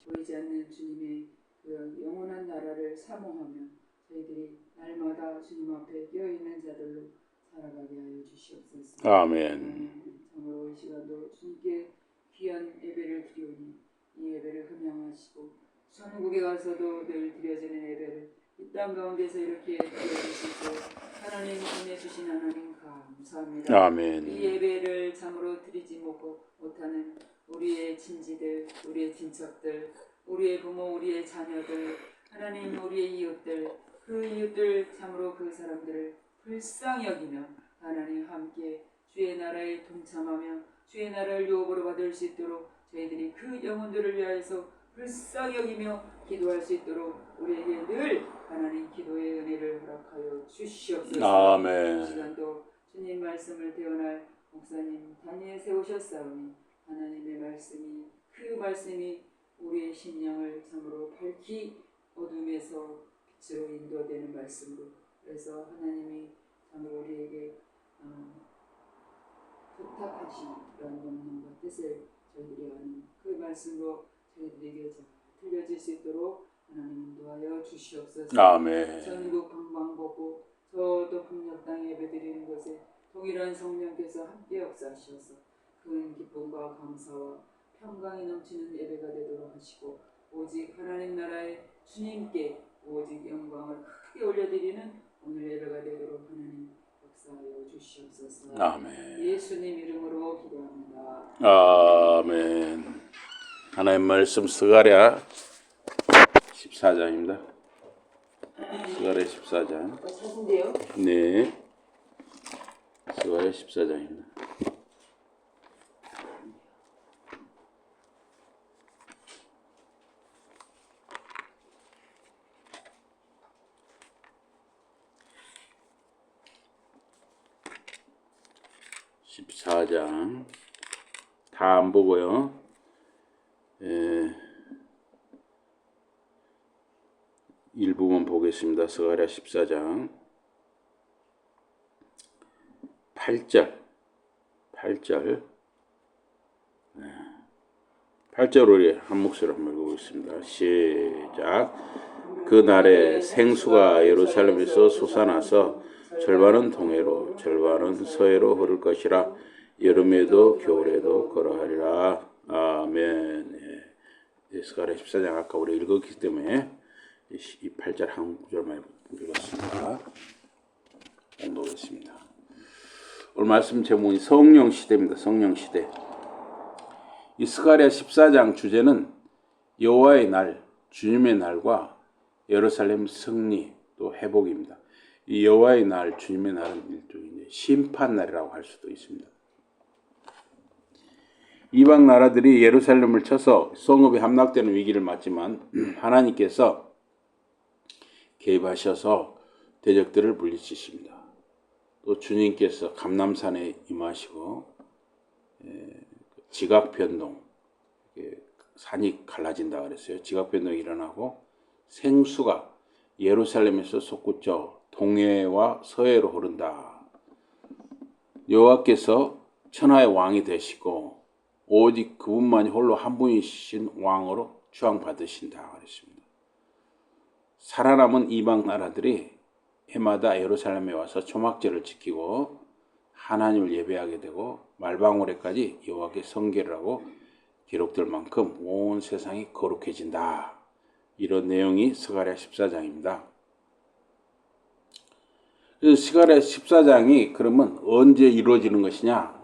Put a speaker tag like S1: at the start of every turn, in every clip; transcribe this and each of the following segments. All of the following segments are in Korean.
S1: 보이지 않는 주님의 그 영원한 나라를 사모하며 저희들이 날마다 주님 앞에 깨어있는 자들로 살아가게 하여 주시옵소서.
S2: 아멘.
S1: 참으로 이 시간도 주님께 귀한 예배를 드리오니 이 예배를 흠양하시고 천국에 가서도 늘 드려지는 예배를 이 땅 가운데서 이렇게 드려주시고 하나님 보내주신 하나님 감사합니다.
S2: 아멘.
S1: 이 예배를 참으로 드리지 못하는 우리의 친지들, 우리의 친척들, 우리의 부모, 우리의 자녀들, 하나님 우리의 이웃들, 그 이웃들 참으로 그 사람들을 불쌍히 여기며 하나님 함께 주의 나라에 동참하며 주의 나라를 유업으로 받을 수 있도록 저희들이 그 영혼들을 위하여서 불쌍히 여기며 기도할 수 있도록 우리에게 늘 하나님 기도의 은혜를 허락하여 주시옵소서.
S2: 아멘.
S1: 이 시간도 주님 말씀을 대언할 목사님 단위에 세우셨사오니 하나님의 말씀이 그 말씀이 우리의 심령을 참으로 밝히 어둠에서 빛으로 인도되는 말씀으로 그래서 하나님이 참으로 우리에게 부탁하신 그런 명령과 뜻을 저희들이 아는 그 말씀으로 저희들에게 들려질 수 있도록 하나님 인도하여 주시옵소서.
S2: 아멘.
S1: 전국 방방곡곡 저도 풍력 땅에 예배드리는 곳에 동일한 성령께서 함께 역사하셔서 큰 기쁨과 감사와 평강이 넘치는 예배가 되도록 하시고 오직 하나님 나라의 주님께 오직 영광을 크게 올려드리는 오늘 예배가 되도록 하나님 역사하여 주시옵소서.
S2: 아멘.
S1: 예수님 이름으로 기도합니다.
S2: 아멘. 하나님 말씀 스가랴 14장입니다. 스가랴 14장.
S1: 사진데요?
S2: 네. 스가랴 14장입니다. 다 안 보고요. 일부분 보겠습니다. 스가랴 14장 8절 8절 우리 한 목소리로 한번 읽어보겠습니다. 시작. 그날에 생수가 예루살렘에서 솟아나서 절반은 동해로 절반은 서해로 흐를 것이라. 여름에도 겨울에도 그러하리라. 아멘. 스가랴 14장 아까 우리 읽었기 때문에 이 8절 한 구절만 읽었습니다. 공독했습니다. 오늘 말씀 제목이 성령 시대입니다. 성령 시대. 이 스가랴 14장 주제는 여호와의 날, 주님의 날과 예루살렘 승리 또 회복입니다. 이 여호와의 날, 주님의 날은 일종의 심판 날이라고 할 수도 있습니다. 이방 나라들이 예루살렘을 쳐서 성읍이 함락되는 위기를 맞지만 하나님께서 개입하셔서 대적들을 물리치십니다. 또 주님께서 감람산에 임하시고 지각변동, 산이 갈라진다 그랬어요. 지각변동이 일어나고 생수가 예루살렘에서 솟구쳐 동해와 서해로 흐른다. 여호와께서 천하의 왕이 되시고 오직 그분만이 홀로 한 분이신 왕으로 추앙받으신다 그랬습니다. 살아남은 이방 나라들이 해마다 예루살렘에 와서 초막절을 지키고 하나님을 예배하게 되고 말방울에까지 여호와께 성결을 하고 기록될 만큼 온 세상이 거룩해진다. 이런 내용이 스가랴 14장입니다. 그래서 스가랴 14장이 그러면 언제 이루어지는 것이냐?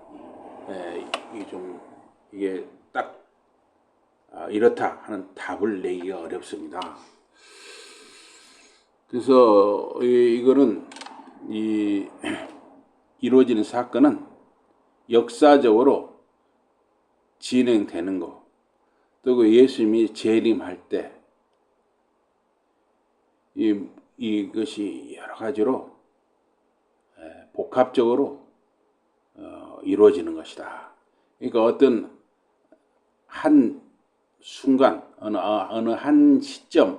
S2: 이게 딱 이렇다 하는 답을 내기가 어렵습니다. 그래서 이거는 이루어지는 사건은 역사적으로 진행되는 거, 또 그 예수님이 재림할 때 이것이 여러 가지로 복합적으로 이루어지는 것이다. 그러니까 어떤 한 순간 어느 한 시점에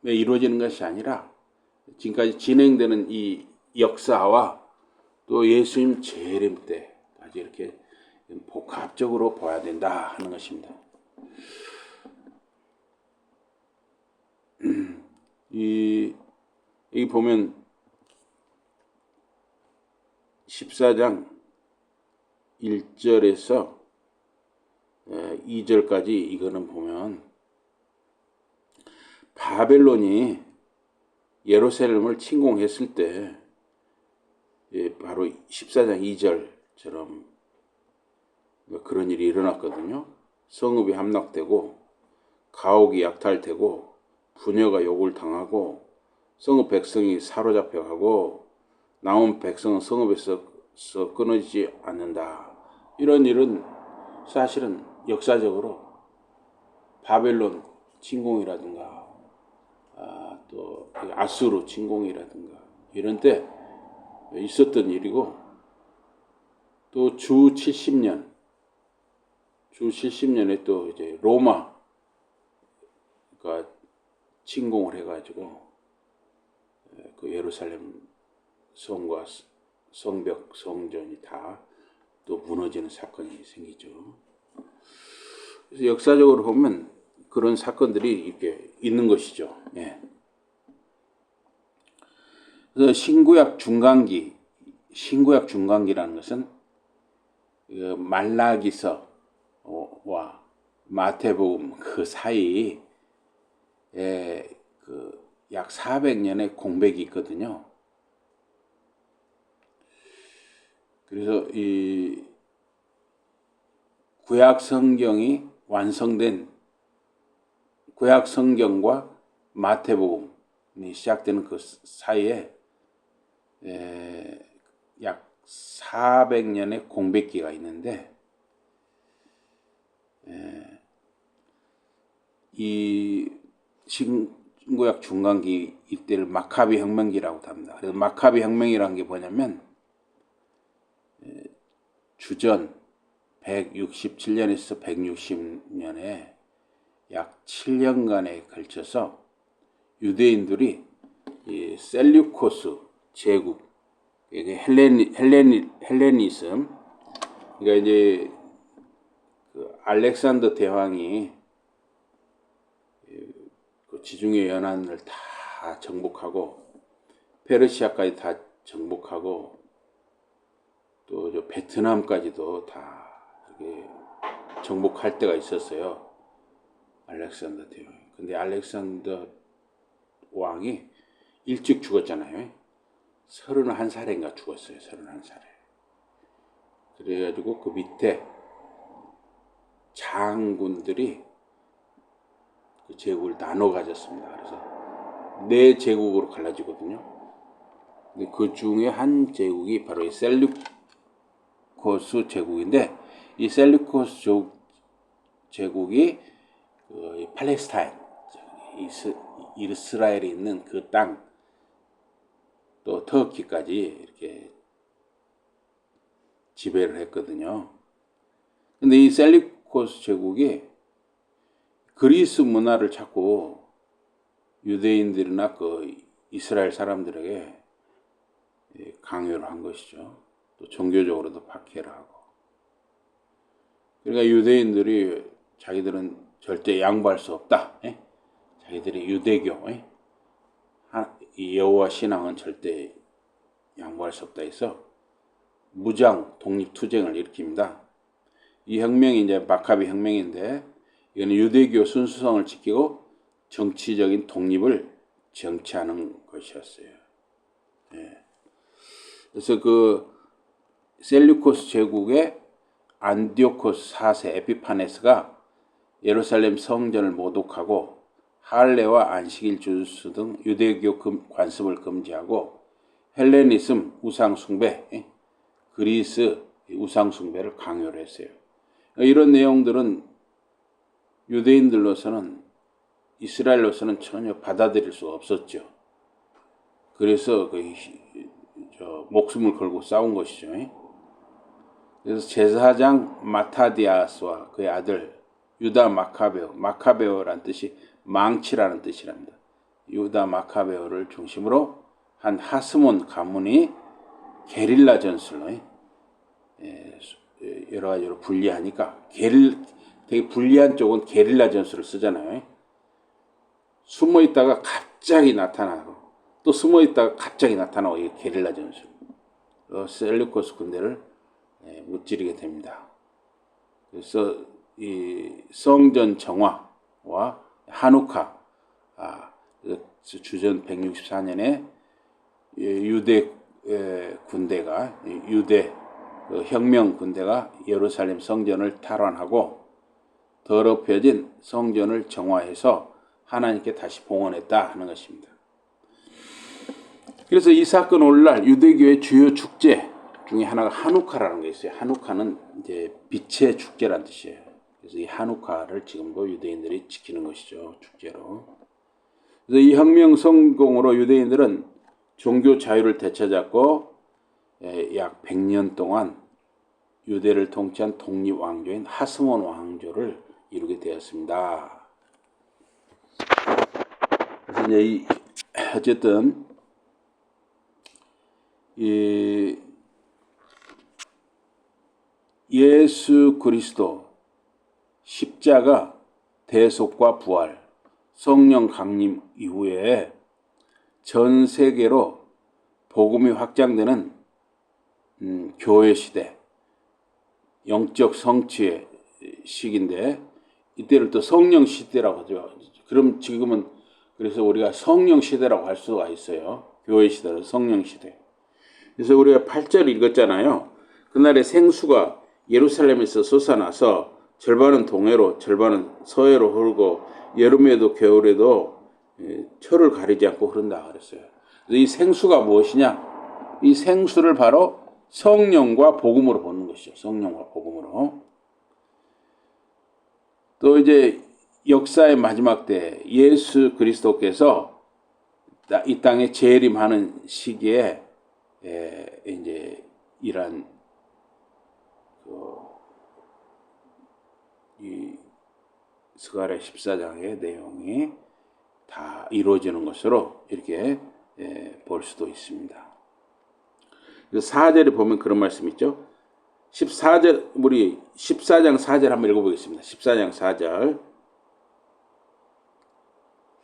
S2: 이루어지는 것이 아니라 지금까지 진행되는 이 역사와 또 예수님 재림 때까지 이렇게 복합적으로 봐야 된다 하는 것입니다. 여기 보면 14장 1절에서 2절까지 이거는 보면 바벨론이 예루살렘을 침공했을 때 바로 14장 2절처럼 그런 일이 일어났거든요. 성읍이 함락되고 가옥이 약탈되고 부녀가 욕을 당하고 성읍 백성이 사로잡혀가고 남은 백성은 성읍에서 끊어지지 않는다. 이런 일은 사실은 역사적으로 바벨론 침공이라든가 또 아수르 침공이라든가 이런 때 있었던 일이고, 또 주 70년에 또 이제 로마가 침공을 해가지고 그 예루살렘 성과 성벽 성전이 다 또 무너지는 사건이 생기죠. 그래서 역사적으로 보면 그런 사건들이 이렇게 있는 것이죠. 예. 그래서 신구약 중간기라는 것은 말라기서와 마태복음 그 사이에 약 400년의 공백이 있거든요. 그래서 이 구약 성경이 완성된 구약 성경과 마태복음이 시작되는 그 사이에 약 400년의 공백기가 있는데, 이 신구약 중간기 이때를 마카비 혁명기라고 합니다. 그래서 마카비 혁명이라는 게 뭐냐면 주전 167년에서 160년에 약 7년간에 걸쳐서 유대인들이 이 셀류코스 제국, 이게 헬레니즘, 그러니까 이제 그 알렉산더 대왕이 그 지중해 연안을 다 정복하고 페르시아까지 다 정복하고 또 저 베트남까지도 다 이렇게 정복할 때가 있었어요. 알렉산더 대왕. 근데 알렉산더 왕이 일찍 죽었잖아요. 31살인가 죽었어요. 31살에. 그래가지고 그 밑에 장군들이 그 제국을 나눠 가졌습니다. 그래서 4제국으로 갈라지거든요. 근데 그 중에 한 제국이 바로 이 셀류코스 제국인데, 이 셀류코스 제국이 그 팔레스타인, 이스라엘이 있는 그 땅, 또 터키까지 이렇게 지배를 했거든요. 근데 이 셀류코스 제국이 그리스 문화를 자꾸 유대인들이나 그 이스라엘 사람들에게 강요를 한 것이죠. 또 종교적으로도 박해를 하고. 그러니까 유대인들이 자기들은 절대 양보할 수 없다. 자기들이 유대교, 이 여호와 신앙은 절대 양보할 수 없다 해서 무장 독립투쟁을 일으킵니다. 이 혁명이 이제 마카비 혁명인데, 이거는 유대교 순수성을 지키고 정치적인 독립을 정치하는 것이었어요. 그래서 그 셀류코스 제국의 안디오코스 4세 에피파네스가 예루살렘 성전을 모독하고 할례와 안식일 주수 등 유대교 관습을 금지하고 헬레니즘 우상숭배, 그리스 우상숭배를 강요를 했어요. 이런 내용들은 유대인들로서는, 이스라엘로서는 전혀 받아들일 수가 없었죠. 그래서 목숨을 걸고 싸운 것이죠. 그래서 제사장 마타디아스와 그의 아들 유다 마카베오라는 뜻이 망치라는 뜻이랍니다. 유다 마카베오를 중심으로 한 하스몬 가문이 게릴라 전술로 여러 가지로 불리하니까 되게 불리한 쪽은 게릴라 전술을 쓰잖아요. 숨어 있다가 갑자기 나타나고 또 숨어 있다가 갑자기 나타나고 이 게릴라 전술. 셀루코스 군대를 무찌르게 됩니다. 그래서 이 성전 정화와 하누카, 주전 164년에 유대 군대가 유대 혁명 군대가 예루살렘 성전을 탈환하고 더럽혀진 성전을 정화해서 하나님께 다시 봉헌했다 하는 것입니다. 그래서 이 사건 오늘날 유대교의 주요 축제 중에 하나가 하누카라는 게 있어요. 하누카는 이제 빛의 축제란 뜻이에요. 그래서 이 하누카를 지금도 유대인들이 지키는 것이죠. 축제로. 그래서 이 혁명 성공으로 유대인들은 종교 자유를 되찾았고 약 100년 동안 유대를 통치한 독립 왕조인 하스몬 왕조를 이루게 되었습니다. 그래서 이제 어쨌든 이 예수 그리스도 십자가 대속과 부활 성령 강림 이후에 전 세계로 복음이 확장되는 교회 시대, 영적 성취의 시기인데 이때를 또 성령 시대라고 하죠. 그럼 지금은 그래서 우리가 성령 시대라고 할 수가 있어요. 교회 시대로 성령 시대. 그래서 우리가 8절 읽었잖아요. 그날에 생수가 예루살렘에서 솟아나서 절반은 동해로 절반은 서해로 흐르고 여름에도 겨울에도 철을 가리지 않고 흐른다 그랬어요. 그래서 이 생수가 무엇이냐? 이 생수를 바로 성령과 복음으로 보는 것이죠. 성령과 복음으로. 또 이제 역사의 마지막 때 예수 그리스도께서 이 땅에 재림하는 시기에 이제 이러한 이 스가랴 14장의 내용이 다 이루어지는 것으로 이렇게 볼 수도 있습니다. 4절에 보면 그런 말씀 있죠. 14절 우리 14장 4절 한번 읽어보겠습니다. 14장 4절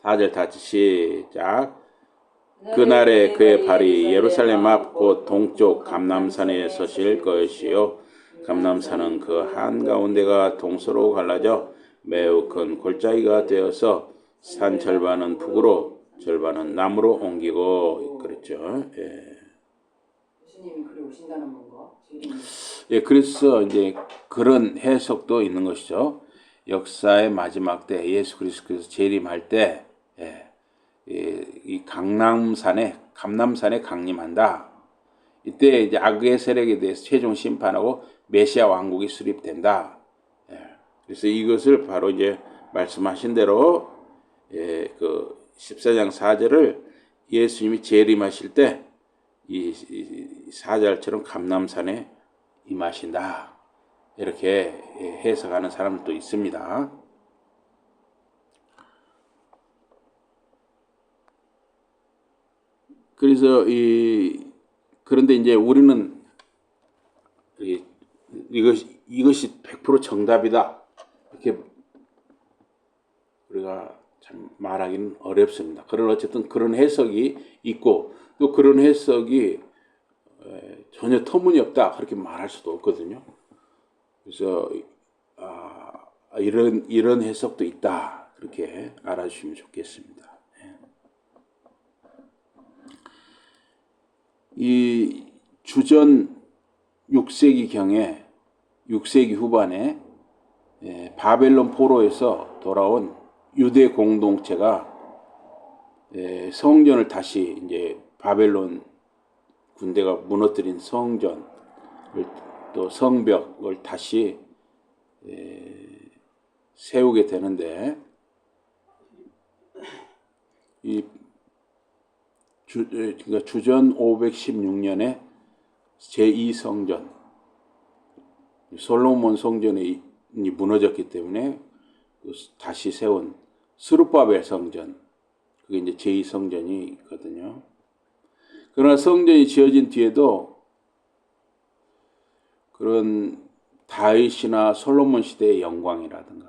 S2: 4절 다 같이 시작. 그날에 그의 발이 예루살렘 앞 곧 동쪽 감람산에 서실 것이요 감람산은 그 한가운데가 동서로 갈라져 매우 큰 골짜기가 되어서 산 절반은 북으로 절반은 남으로 옮기고 그랬죠.
S1: 예수님이 그리 오신다는 건가?
S2: 예, 그래서 이제 그런 해석도 있는 것이죠. 역사의 마지막 때 예수 그리스도께서 재림할 때 이 감람산에 강림한다. 이때 이제 악의 세력에 대해서 최종 심판하고 메시아 왕국이 수립된다. 그래서 이것을 바로 이제 말씀하신 대로 그 14장 4절을 예수님이 재림하실 때 이 4절처럼 감람산에 임하신다. 이렇게 해석하는 사람들도 있습니다. 그래서 그런데 이제 우리는 이것이 100% 정답이다. 이렇게 우리가 참 말하기는 어렵습니다. 그런 어쨌든 그런 해석이 있고 또 그런 해석이 전혀 터무니없다. 그렇게 말할 수도 없거든요. 그래서 이런 해석도 있다. 그렇게 알아주시면 좋겠습니다. 이 주전 6세기경에 6세기 후반에 바벨론 포로에서 돌아온 유대 공동체가 성전을 다시 이제 바벨론 군대가 무너뜨린 성전을 또 성벽을 다시 세우게 되는데 그러니까 주전 516년에 제2성전 솔로몬 성전이 무너졌기 때문에 다시 세운 스룹바벨 성전 그게 이제 제2성전이 있거든요. 그러나 성전이 지어진 뒤에도 그런 다윗이나 솔로몬 시대의 영광이라든가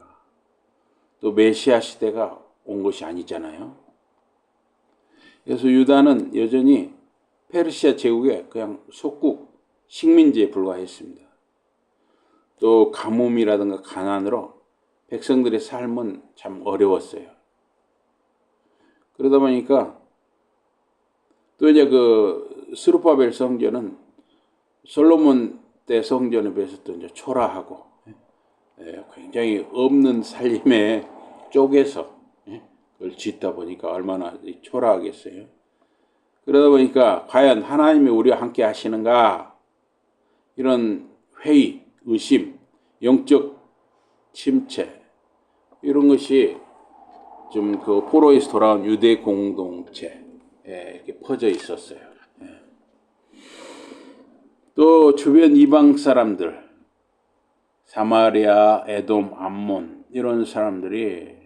S2: 또 메시아 시대가 온 것이 아니잖아요. 그래서 유다는 여전히 페르시아 제국의 그냥 속국 식민지에 불과했습니다. 또 가뭄이라든가 가난으로 백성들의 삶은 참 어려웠어요. 그러다 보니까 또 이제 그 스룹바벨 성전은 솔로몬 때 성전에 비해서 또 이제 초라하고 굉장히 없는 살림에 쪼개서 그걸 짓다 보니까 얼마나 초라하겠어요. 그러다 보니까 과연 하나님이 우리와 함께 하시는가, 이런 회의, 의심, 영적 침체, 이런 것이 좀 그 포로에서 돌아온 유대 공동체에 이렇게 퍼져 있었어요. 또 주변 이방 사람들, 사마리아, 에돔, 암몬, 이런 사람들이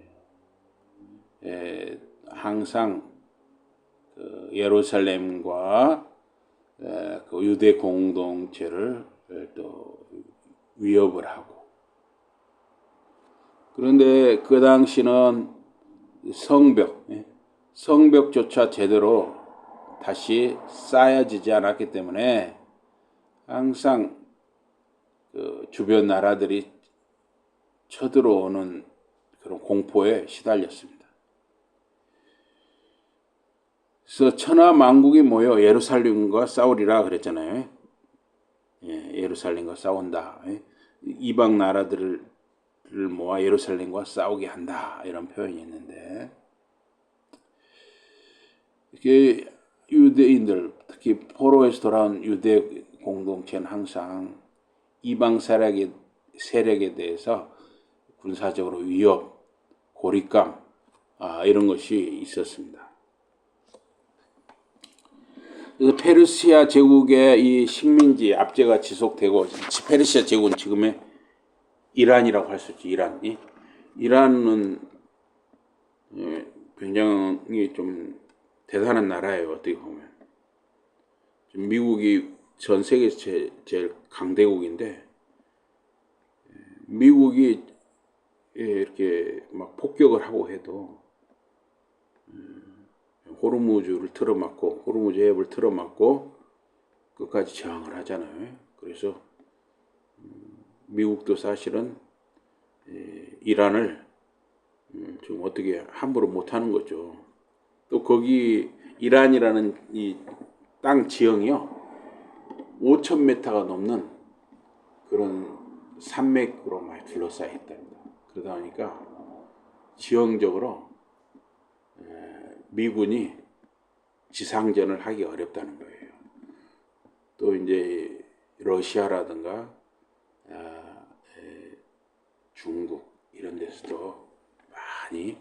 S2: 항상 그 예루살렘과 그 유대 공동체를 또 위협을 하고, 그런데 그 당시는 성벽조차 제대로 다시 쌓여지지 않았기 때문에 항상 그 주변 나라들이 쳐들어오는 그런 공포에 시달렸습니다. 그래서 천하 만국이 모여 예루살렘과 싸우리라 그랬잖아요. 예루살렘과 싸운다. 이방 나라들을 모아 예루살렘과 싸우게 한다, 이런 표현이 있는데, 이게 유대인들, 특히 포로에서 돌아온 유대 공동체는 항상 이방 세력에 대해서 군사적으로 위협, 고립감, 이런 것이 있었습니다. 그래서 페르시아 제국의 이 식민지 압제가 지속되고, 페르시아 제국은 지금의 이란이라고 할 수 있죠. 이란은 굉장히 좀 대단한 나라예요. 어떻게 보면 미국이 전 세계에서 제일 강대국인데, 미국이 이렇게 막 폭격을 하고 해도 호르무즈를 틀어막고, 호르무즈 해협을 틀어막고 끝까지 저항을 하잖아요. 그래서 미국도 사실은 이란을 좀 어떻게 함부로 못하는 거죠. 또 거기 이란이라는 이 땅 지형이요, 5,000m가 넘는 그런 산맥으로 많이 둘러싸여 있답니다. 그러다 보니까 지형적으로 미군이 지상전을 하기 어렵다는 거예요. 또 이제 러시아라든가 중국 이런 데서도 많이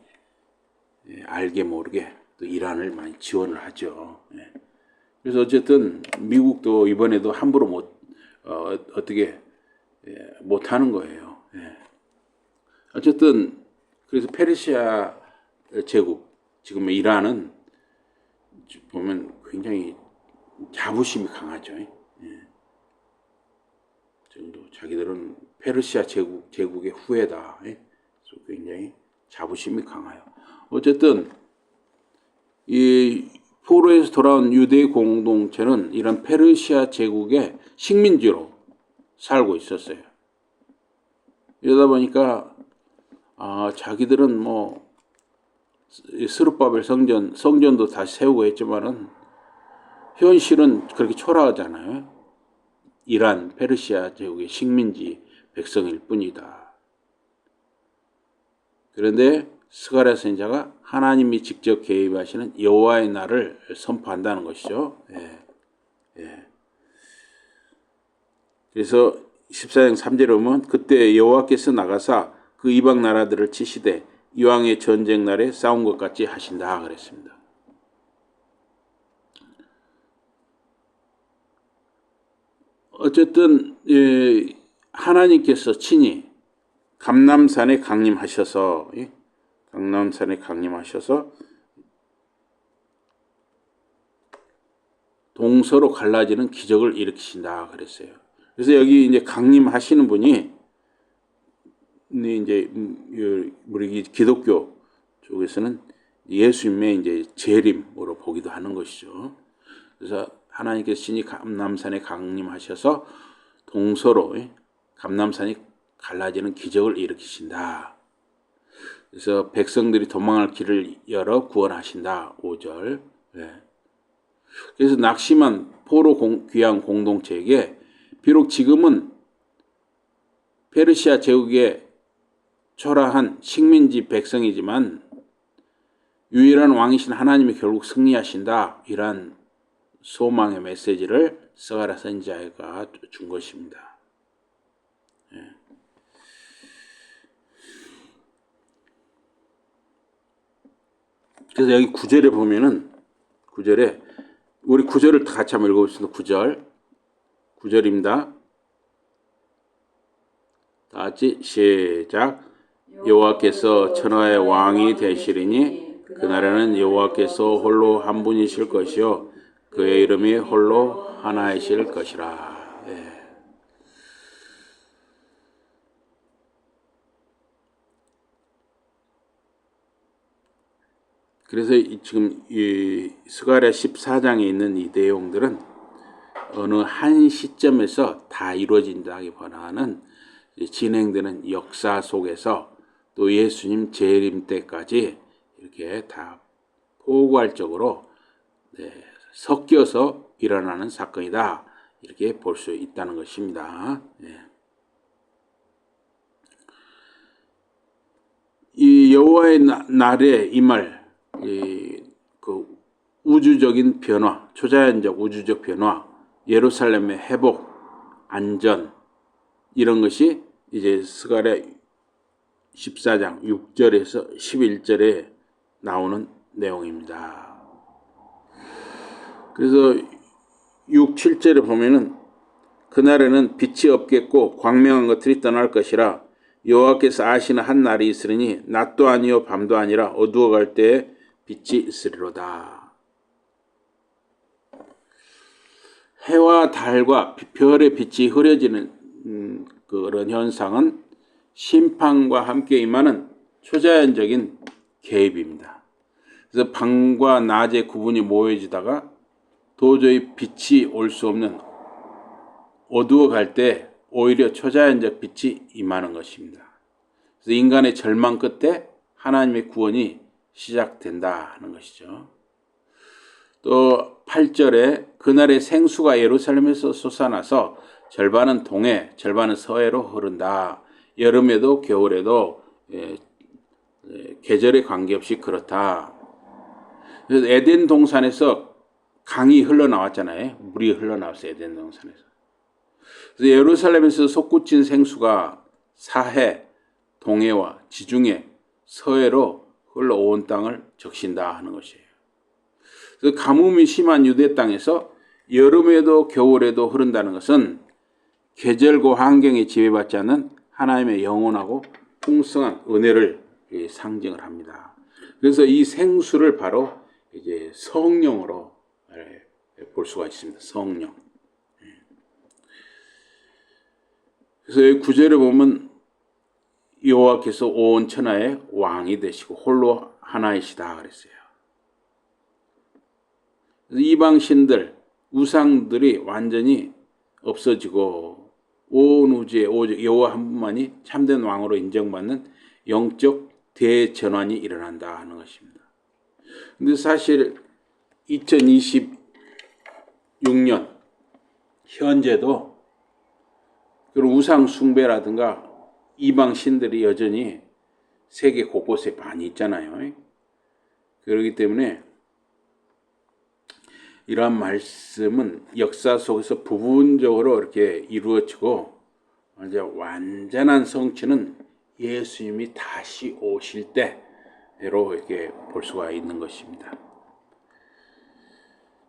S2: 알게 모르게 또 이란을 많이 지원을 하죠. 그래서 어쨌든 미국도 이번에도 함부로 어떻게 못하는 거예요. 어쨌든 그래서 페르시아 제국, 지금 이란은 보면 굉장히 자부심이 강하죠. 정도 자기들은 페르시아 제국의 후예다. 그래서 굉장히 자부심이 강해요. 어쨌든 이 포로에서 돌아온 유대 공동체는 이런 페르시아 제국의 식민지로 살고 있었어요. 이러다 보니까 자기들은 뭐 스룹바벨 성전도 다시 세우고 했지만은 현실은 그렇게 초라하잖아요. 이란, 페르시아 제국의 식민지 백성일 뿐이다. 그런데 스가랴 선지자가 하나님이 직접 개입하시는 여호와의 날을 선포한다는 것이죠. 그래서 14장 3절에 보면, 그때 여호와께서 나가사 그 이방 나라들을 치시되 이왕의 전쟁 날에 싸운 것 같이 하신다 그랬습니다. 어쨌든 하나님께서 친히 감람산에 강림하셔서 동서로 갈라지는 기적을 일으키신다 그랬어요. 그래서 여기 이제 강림하시는 분이 이제 우리 기독교 쪽에서는 예수님의 이제 재림으로 보기도 하는 것이죠. 그래서 하나님께서 신이 감람산에 강림하셔서 동서로 감람산이 갈라지는 기적을 일으키신다. 그래서 백성들이 도망할 길을 열어 구원하신다. 5절. 그래서 낙심한 포로 귀환 공동체에게 비록 지금은 페르시아 제국의 초라한 식민지 백성이지만 유일한 왕이신 하나님이 결국 승리하신다. 이러한 소망의 메시지를 스가랴 선지자가 준 것입니다. 그래서 여기 9절에 보면은 9절에 우리 9절을 같이 한번 읽어보겠습니다. 9절입니다. 다 같이 시작. 여호와께서 천하의 왕이 되시리니 그날에는 여호와께서 홀로 한 분이실 것이요 그의 이름이 홀로 하나이실 것이라. 그래서 지금 이 스가랴 14장에 있는 이 내용들은 어느 한 시점에서 다 이루어진다기보다는 진행되는 역사 속에서 또 예수님 재림 때까지 이렇게 다 포괄적으로 섞여서 일어나는 사건이다. 이렇게 볼 수 있다는 것입니다. 이 여호와의 날에 임할 그 우주적인 변화, 초자연적 우주적 변화, 예루살렘의 회복, 안전 이런 것이 이제 스가랴 14장 6절에서 11절에 나오는 내용입니다. 그래서 6, 7절에 보면은 그날에는 빛이 없겠고 광명한 것들이 떠날 것이라 여호와께서 아시는 한 날이 있으리니 낮도 아니요 밤도 아니라 어두워갈 때에 빛이 있으리로다. 해와 달과 별의 빛이 흐려지는 그런 현상은 심판과 함께 임하는 초자연적인 개입입니다. 그래서 밤과 낮의 구분이 모여지다가 도저히 빛이 올 수 없는 어두워갈 때 오히려 초자연적 빛이 임하는 것입니다. 그래서 인간의 절망 끝에 하나님의 구원이 시작된다 하는 것이죠. 또 8절에 그날의 생수가 예루살렘에서 솟아나서 절반은 동해, 절반은 서해로 흐른다. 여름에도 겨울에도 계절에 관계없이 그렇다. 그래서 에덴 동산에서 강이 흘러나왔잖아요. 물이 흘러나왔어요. 에덴 동산에서. 그래서 예루살렘에서 솟구친 생수가 사해, 동해와 지중해, 서해로 흘러온 땅을 적신다 하는 것이에요. 그래서 가뭄이 심한 유대 땅에서 여름에도 겨울에도 흐른다는 것은 계절과 환경에 지배받지 않는 하나님의 영원하고 풍성한 은혜를 상징을 합니다. 그래서 이 생수를 바로 이제 성령으로 볼 수가 있습니다. 성령. 그래서 여기 9절에 보면 여호와께서 온 천하의 왕이 되시고 홀로 하나이시다 그랬어요. 이방 신들, 우상들이 완전히 없어지고 온 우주에 오직 여호와 한 분만이 참된 왕으로 인정받는 영적 대전환이 일어난다 하는 것입니다. 근데 사실 2026년 현재도 그런 우상 숭배라든가 이방 신들이 여전히 세계 곳곳에 많이 있잖아요. 그렇기 때문에 이러한 말씀은 역사 속에서 부분적으로 이렇게 이루어지고 이제 완전한 성취는 예수님이 다시 오실 때로 이렇게 볼 수가 있는 것입니다.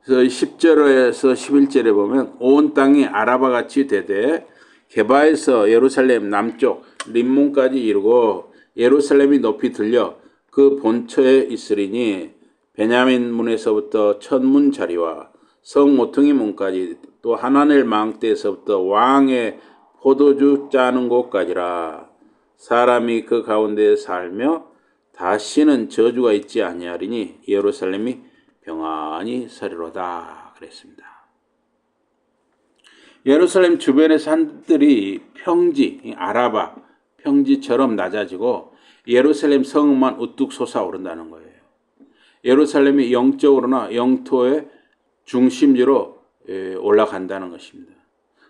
S2: 그래서 10절에서 11절에 보면 온 땅이 아라바 같이 되되 게바에서 예루살렘 남쪽 림몬까지 이르고 예루살렘이 높이 들려 그 본처에 있으리니 베냐민 문에서부터 천문 자리와 성 모퉁이 문까지 또 하나넬 망대에서부터 왕의 포도주 짜는 곳까지라. 사람이 그 가운데 살며 다시는 저주가 있지 아니하리니 예루살렘이 평안히 서리로다 그랬습니다. 예루살렘 주변의 산들이 평지, 아라바 평지처럼 낮아지고 예루살렘 성읍만 우뚝 솟아오른다는 거예요. 예루살렘이 영적으로나 영토의 중심지로 올라간다는 것입니다.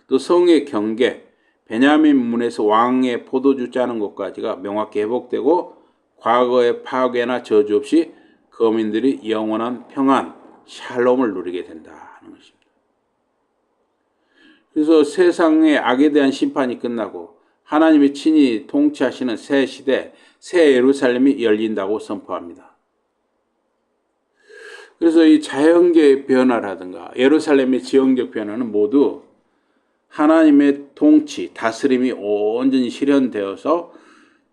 S2: 또 성의 경계, 베냐민 문에서 왕의 포도주 짜는 곳까지가 명확히 회복되고 과거의 파괴나 저주 없이 거민들이 영원한 평안, 샬롬을 누리게 된다는 것입니다. 그래서 세상의 악에 대한 심판이 끝나고 하나님이 친히 통치하시는 새 시대, 새 예루살렘이 열린다고 선포합니다. 그래서 이 자연계의 변화라든가 예루살렘의 지형적 변화는 모두 하나님의 통치, 다스림이 온전히 실현되어서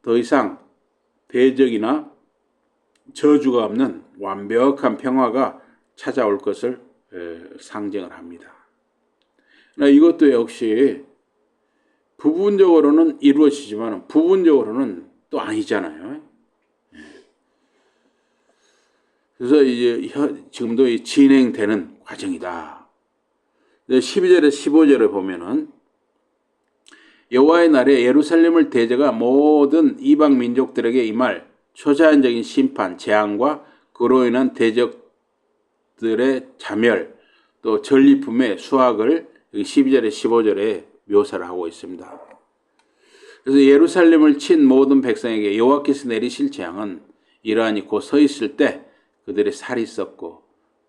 S2: 더 이상 대적이나 저주가 없는 완벽한 평화가 찾아올 것을 상징을 합니다. 이것도 역시 부분적으로는 이루어지지만 부분적으로는 또 아니잖아요. 그래서 이제 지금도 진행되는 과정이다. 12절에 15절에 보면은 여호와의 날에 예루살렘을 대제가 모든 이방 민족들에게 임할 초자연적인 심판, 재앙과 그로 인한 대적들의 자멸, 또 전리품의 수확을 12절에 15절에 묘사를 하고 있습니다. 그래서 예루살렘을 친 모든 백성에게 여호와께서 내리실 재앙은 이러하니 곧 서 있을 때 그들의 살이 썩고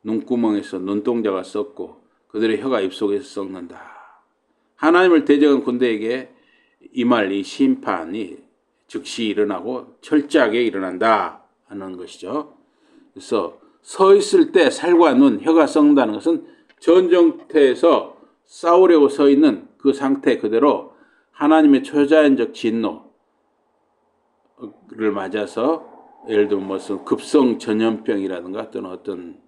S2: 눈구멍에서 눈동자가 썩고 그들의 혀가 입속에서 썩는다. 하나님을 대적한 군대에게 임할 이 심판이 즉시 일어나고 철저하게 일어난다 하는 것이죠. 그래서 서 있을 때 살과 눈, 혀가 썩는다는 것은 전쟁터에서 싸우려고 서 있는 그 상태 그대로 하나님의 초자연적 진노를 맞아서 예를 들면 무슨 급성 전염병이라든가 또는 어떤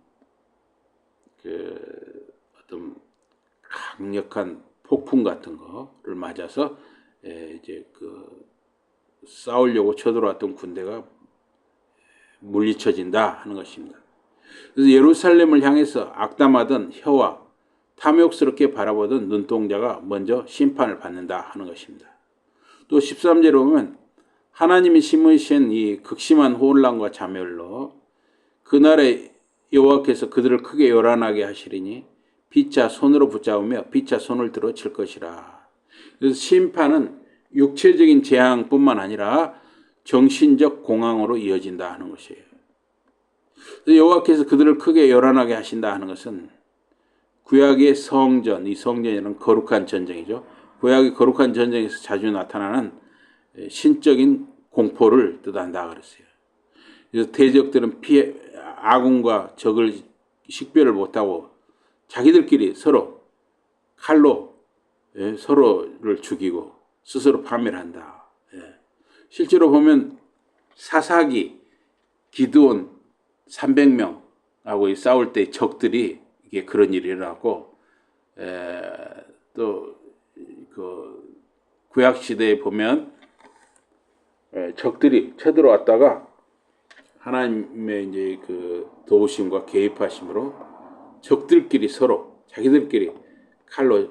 S2: 강력한 폭풍 같은 거를 맞아서 이제 싸우려고 쳐들어왔던 군대가 물리쳐진다 하는 것입니다. 그래서 예루살렘을 향해서 악담하던 혀와 탐욕스럽게 바라보던 눈동자가 먼저 심판을 받는다 하는 것입니다. 또 13절에 보면 하나님이 심으신 이 극심한 혼란과 자멸로 그날에 여호와께서 그들을 크게 요란하게 하시리니 피차 손으로 붙잡으며 피차 손을 들어 칠 것이라. 그래서 심판은 육체적인 재앙뿐만 아니라 정신적 공황으로 이어진다 하는 것이에요. 여호와께서 그들을 크게 요란하게 하신다 하는 것은 구약의 성전, 이 성전이라는 거룩한 전쟁이죠. 구약의 거룩한 전쟁에서 자주 나타나는 신적인 공포를 뜻한다 그랬어요. 그래서 대적들은 아군과 적을 식별을 못하고 자기들끼리 서로 칼로 서로를 죽이고 스스로 파멸한다. 실제로 보면 사사기, 기드온 300명하고 싸울 때 적들이 이게 그런 일이 일어나고 또 그 구약 시대에 보면 적들이 쳐들어왔다가 하나님의 이제 그 도우심과 개입하심으로 적들끼리 서로 자기들끼리 칼로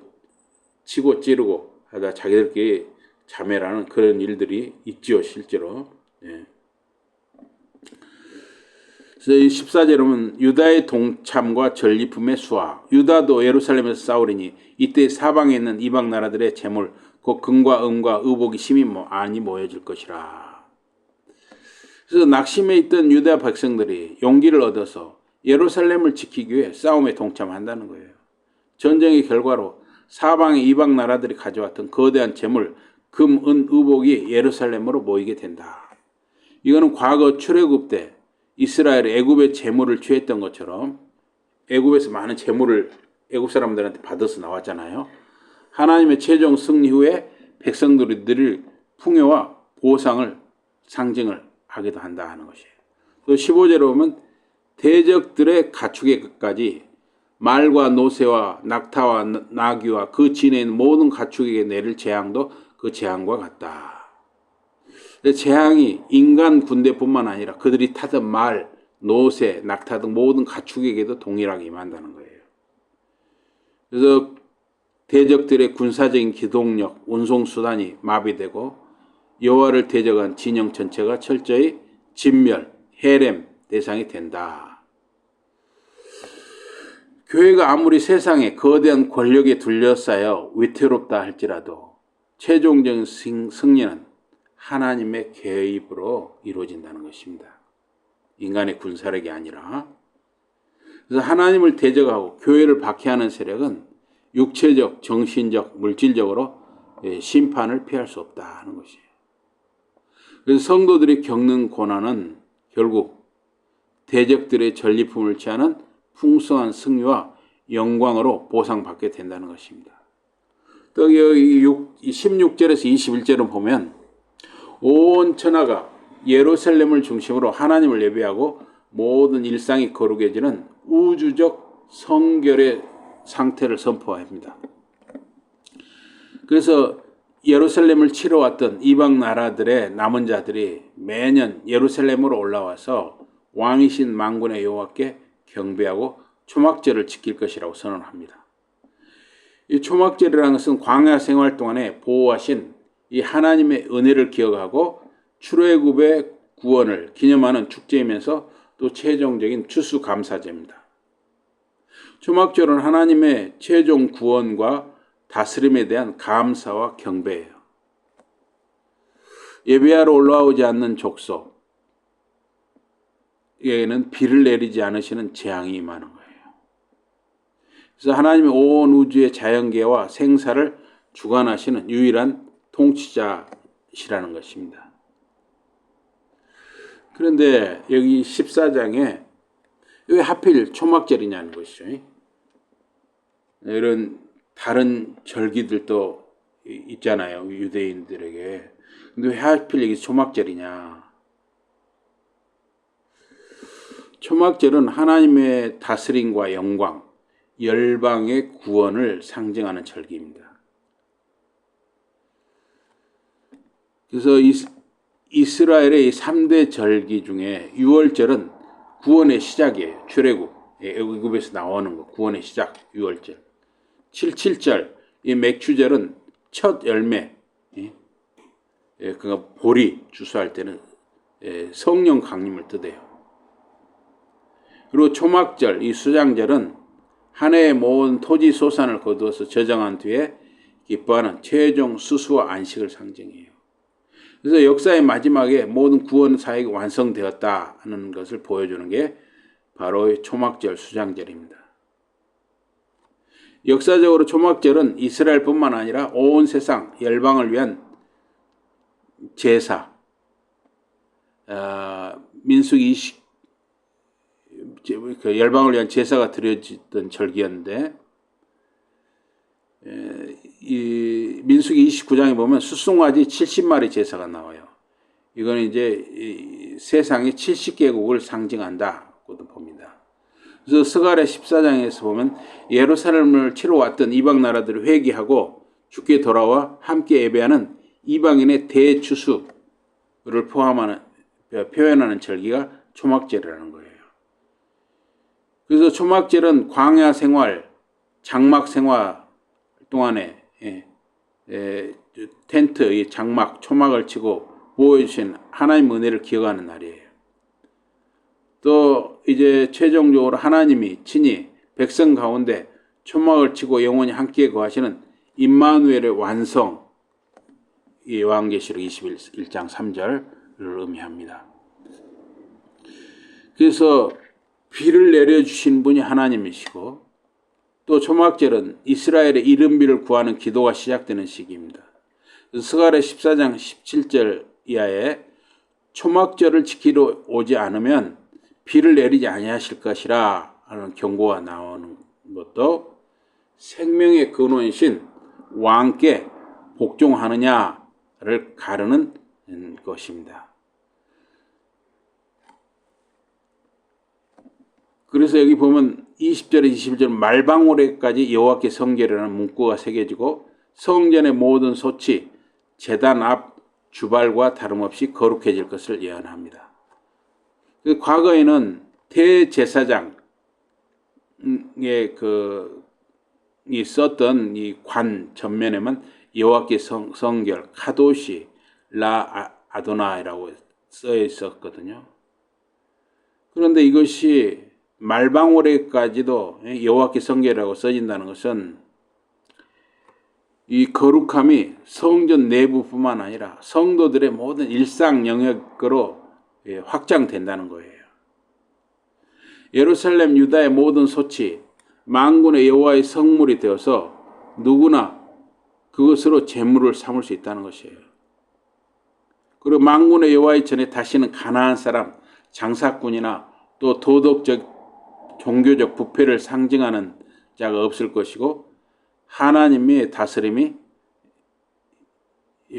S2: 치고 찌르고 하다 자기들끼리 자멸하는 그런 일들이 있죠, 실제로. 그래서 14절에 보면 유다의 동참과 전리품의 수확. 유다도 예루살렘에서 싸우리니 이때 사방에 있는 이방 나라들의 재물 곧 금과 은과 의복이 심히 많이 모여질 것이라. 그래서 낙심해 있던 유다 백성들이 용기를 얻어서 예루살렘을 지키기 위해 싸움에 동참한다는 거예요. 전쟁의 결과로 사방의 이방 나라들이 가져왔던 거대한 재물, 금, 은, 의복이 예루살렘으로 모이게 된다. 이거는 과거 출애굽 때 이스라엘이 애굽의 재물을 취했던 것처럼 애굽에서 많은 재물을 애굽 사람들한테 받아서 나왔잖아요. 하나님의 최종 승리 후에 백성들이 누릴 풍요와 보상을 상징을 하기도 한다 하는 것이에요. 또 15절에 보면 대적들의 가축에까지 말과 노새와 낙타와 나귀와 그 진에 있는 모든 가축에게 내릴 재앙도 그 재앙과 같다. 재앙이 인간 군대뿐만 아니라 그들이 타던 말, 노새, 낙타 등 모든 가축에게도 동일하게 임한다는 거예요. 그래서 대적들의 군사적인 기동력, 운송수단이 마비되고 여호와를 대적한 진영 전체가 철저히 진멸, 해렘 대상이 된다. 교회가 아무리 세상에 거대한 권력에 둘러싸여 위태롭다 할지라도 최종적인 승리는 하나님의 개입으로 이루어진다는 것입니다. 인간의 군사력이 아니라. 그래서 하나님을 대적하고 교회를 박해하는 세력은 육체적, 정신적, 물질적으로 심판을 피할 수 없다는 것이에요. 그래서 성도들이 겪는 고난은 결국 대적들의 전리품을 취하는 풍성한 승리와 영광으로 보상받게 된다는 것입니다. 또 여기 16절에서 21절을 보면 온 천하가 예루살렘을 중심으로 하나님을 예배하고 모든 일상이 거룩해지는 우주적 성결의 상태를 선포합니다. 그래서 예루살렘을 치러 왔던 이방 나라들의 남은 자들이 매년 예루살렘으로 올라와서 왕이신 만군의 여호와께 경배하고 초막절을 지킬 것이라고 선언합니다. 이 초막절이라는 것은 광야 생활 동안에 보호하신 이 하나님의 은혜를 기억하고 출애굽의 구원을 기념하는 축제이면서 또 최종적인 추수감사제입니다. 초막절은 하나님의 최종 구원과 다스림에 대한 감사와 경배예요. 예배하러 올라오지 않는 족속에게는 비를 내리지 않으시는 재앙이 임하는 거예요. 그래서 하나님의 온 우주의 자연계와 생사를 주관하시는 유일한 통치자시라는 것입니다. 그런데 여기 14장에 왜 하필 초막절이냐는 것이죠. 이런 다른 절기들도 있잖아요, 유대인들에게. 근데 왜 하필 여기 초막절이냐? 초막절은 하나님의 다스림과 영광, 열방의 구원을 상징하는 절기입니다. 그래서 이스라엘의 3대 절기 중에 6월절은 구원의 시작이에요. 출애굽, 애굽에서 나오는 거, 구원의 시작, 6월절. 77절, 이 맥추절은 첫 열매, 그러니까 보리 주수할 때는 성령 강림을 뜻해요. 그리고 초막절, 이 수장절은 한 해의 모든 토지 소산을 거두어서 저장한 뒤에 기뻐하는 최종 수수와 안식을 상징해요. 그래서 역사의 마지막에 모든 구원 사역이 완성되었다는 것을 보여주는 게 바로 초막절 수장절입니다. 역사적으로 초막절은 이스라엘뿐만 아니라 온 세상 열방을 위한 제사, 민수기 20 열방을 위한 제사가 드려지던 절기였는데, 이 민수기 29장에 보면 숫송아지 70마리 제사가 나와요. 이거는 이제 세상의 70개국을 상징한다고도 봅니다. 그래서 스가랴 14장에서 보면 예루살렘을 치러 왔던 이방 나라들을 회개하고 주께 돌아와 함께 예배하는 이방인의 대추수를 표현하는 절기가 초막절이라는 거예요. 그래서 초막절은 광야 생활, 장막 생활 동안에 텐트, 장막, 초막을 치고 보호해주신 하나님 은혜를 기억하는 날이에요. 또 이제 최종적으로 하나님이 친히 백성 가운데 초막을 치고 영원히 함께 거하시는 임마누엘의 완성, 이 요한계시록 21장 3절을 의미합니다. 그래서 비를 내려주신 분이 하나님이시고, 또 초막절은 이스라엘의 이른비를 구하는 기도가 시작되는 시기입니다. 스가랴 14장 17절 이하에 초막절을 지키러 오지 않으면 비를 내리지 아니하실 것이라 하는 경고가 나오는 것도 생명의 근원이신 왕께 복종하느냐를 가르는 것입니다. 그래서 여기 보면 20절에 21절 말방울에까지 여호와께 성결이라는 문구가 새겨지고 성전의 모든 소치, 제단 앞 주발과 다름없이 거룩해질 것을 예언합니다. 과거에는 대제사장의 이 썼던 이 관 전면에만 여호와께 성결 카도시 라 아도나이라고 써 있었거든요. 그런데 이것이 말방울에까지도 여호와께 성결이라고 써진다는 것은 이 거룩함이 성전 내부뿐만 아니라 성도들의 모든 일상 영역으로 확장된다는 거예요. 예루살렘 유다의 모든 소치 만군의 여호와의 성물이 되어서 누구나 그것으로 제물을 삼을 수 있다는 것이에요. 그리고 만군의 여호와의 전에 다시는 가난한 사람, 장사꾼이나 또 도덕적, 종교적 부패를 상징하는 자가 없을 것이고 하나님의 다스림이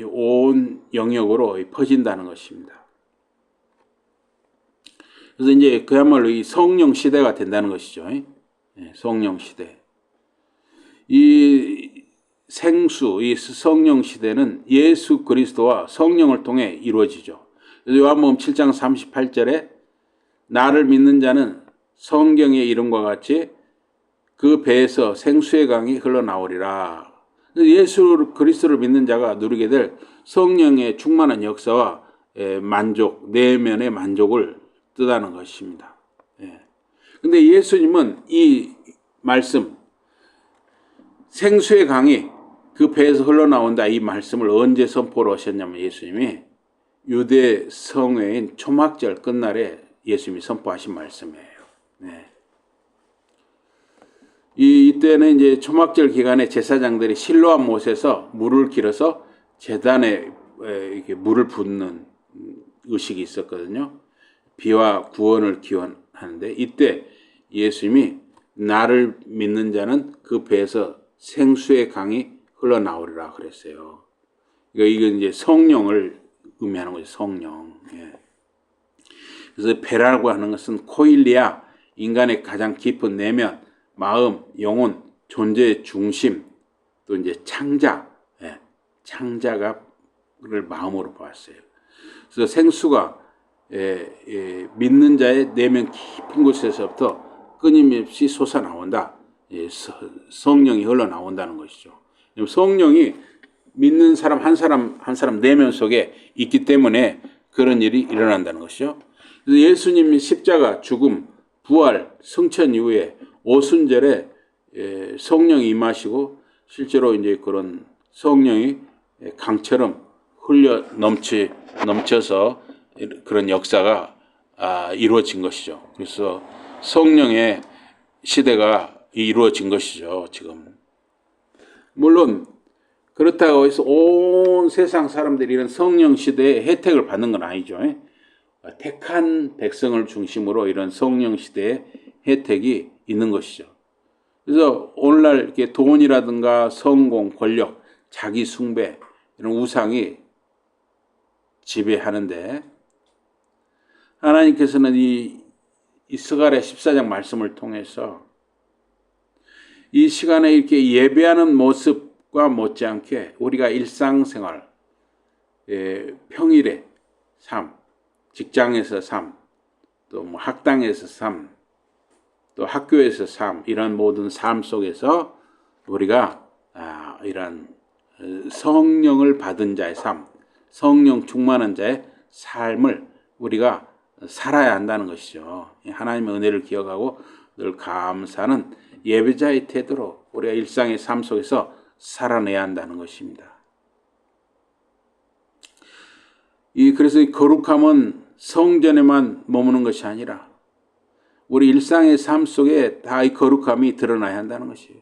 S2: 온 영역으로 퍼진다는 것입니다. 그래서 이제 그야말로 이 성령 시대가 된다는 것이죠. 성령 시대. 이 생수, 이 성령 시대는 예수 그리스도와 성령을 통해 이루어지죠. 그래서 요한복음 7장 38절에 나를 믿는 자는 성경의 이름과 같이 그 배에서 생수의 강이 흘러나오리라. 예수 그리스도를 믿는 자가 누리게 될 성령의 충만한 역사와 만족, 내면의 만족을 뜻하는 것입니다. 근데 예수님은 이 말씀, 생수의 강이 그 배에서 흘러나온다 이 말씀을 언제 선포를 하셨냐면 예수님이 유대 성회인 초막절 끝날에 예수님이 선포하신 말씀이에요. 이때는 이제 초막절 기간에 제사장들이 실로암 못에서 물을 길어서 제단에 이렇게 물을 붓는 의식이 있었거든요. 비와 구원을 기원하는데 이때 예수님이 나를 믿는 자는 그 배에서 생수의 강이 흘러나오리라 그랬어요. 이건 이제 성령을 의미하는 거죠. 성령. 그래서 배라고 하는 것은 코일리아, 인간의 가장 깊은 내면, 마음, 영혼, 존재의 중심, 또 이제 창자, 창자가를 마음으로 보았어요. 그래서 생수가 믿는 자의 내면 깊은 곳에서부터 끊임없이 솟아나온다. 성령이 흘러나온다는 것이죠. 성령이 믿는 사람 한 사람 내면 속에 있기 때문에 그런 일이 일어난다는 것이죠. 그래서 예수님이 십자가, 죽음, 부활, 승천 이후에 오순절에 성령이 임하시고 실제로 이제 그런 성령이 강처럼 넘쳐서 그런 역사가 이루어진 것이죠. 그래서 성령의 시대가 이루어진 것이죠. 지금 물론 그렇다고 해서 온 세상 사람들이 이런 성령 시대의 혜택을 받는 건 아니죠. 택한 백성을 중심으로 이런 성령 시대의 혜택이 있는 것이죠. 그래서 오늘날 이렇게 돈이라든가 성공, 권력, 자기 숭배 이런 우상이 지배하는데 하나님께서는 이 스가랴 14장 말씀을 통해서 이 시간에 이렇게 예배하는 모습과 못지않게 우리가 일상생활, 평일의 삶, 직장에서 삶, 또 뭐 학당에서 삶, 또 학교에서 삶, 이런 모든 삶 속에서 우리가 이런 성령을 받은 자의 삶, 성령 충만한 자의 삶을 우리가 살아야 한다는 것이죠. 하나님의 은혜를 기억하고 늘 감사하는 예배자의 태도로 우리가 일상의 삶 속에서 살아내야 한다는 것입니다. 그래서 이 거룩함은 성전에만 머무는 것이 아니라 우리 일상의 삶 속에 다 이 거룩함이 드러나야 한다는 것이에요.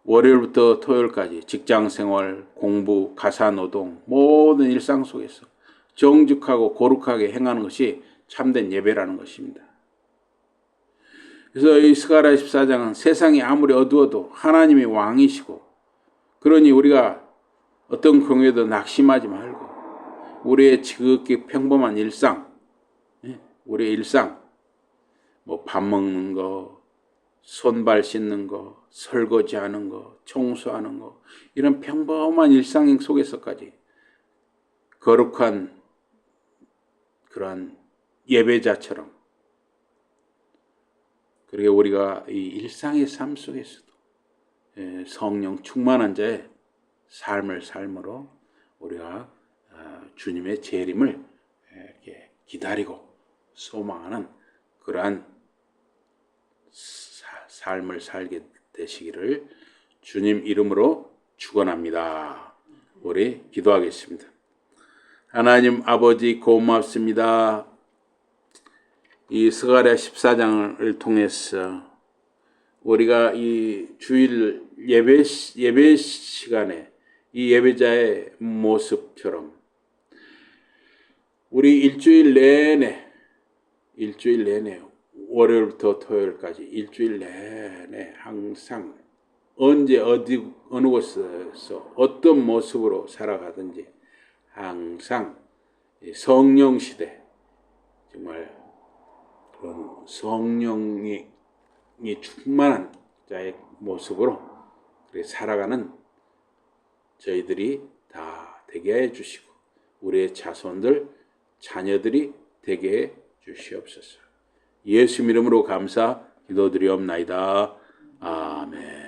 S2: 월요일부터 토요일까지 직장생활, 공부, 가사노동 모든 일상 속에서 정직하고 거룩하게 행하는 것이 참된 예배라는 것입니다. 그래서 이 스가랴 14장은 세상이 아무리 어두워도 하나님이 왕이시고 그러니 우리가 어떤 경우에도 낙심하지 말고 우리의 지극히 평범한 일상, 우리의 일상, 뭐 밥 먹는 거, 손발 씻는 거, 설거지하는 거, 청소하는 거 이런 평범한 일상 속에서까지 거룩한 그러한 예배자처럼 그렇게 우리가 이 일상의 삶 속에서도 성령 충만한 자의 삶을 삶으로 우리가 주님의 재림을 이렇게 기다리고 소망하는 그러한 삶을 살게 되시기를 주님 이름으로 축원합니다. 우리 기도하겠습니다. 하나님 아버지 고맙습니다. 이 스가랴 14장을 통해서 우리가 이 주일 예배 시간에 이 예배자의 모습처럼 우리 일주일 내내 월요일부터 토요일까지 일주일 내내 항상 언제 어느 곳에서 어떤 모습으로 살아가든지 항상 성령 시대 정말 그런 성령이 충만한 자의 모습으로 살아가는 저희들이 다 되게 해 주시고 우리의 자손들 자녀들이 되게 해 주시옵소서. 예수 이름으로 감사 기도드리옵나이다. 아멘.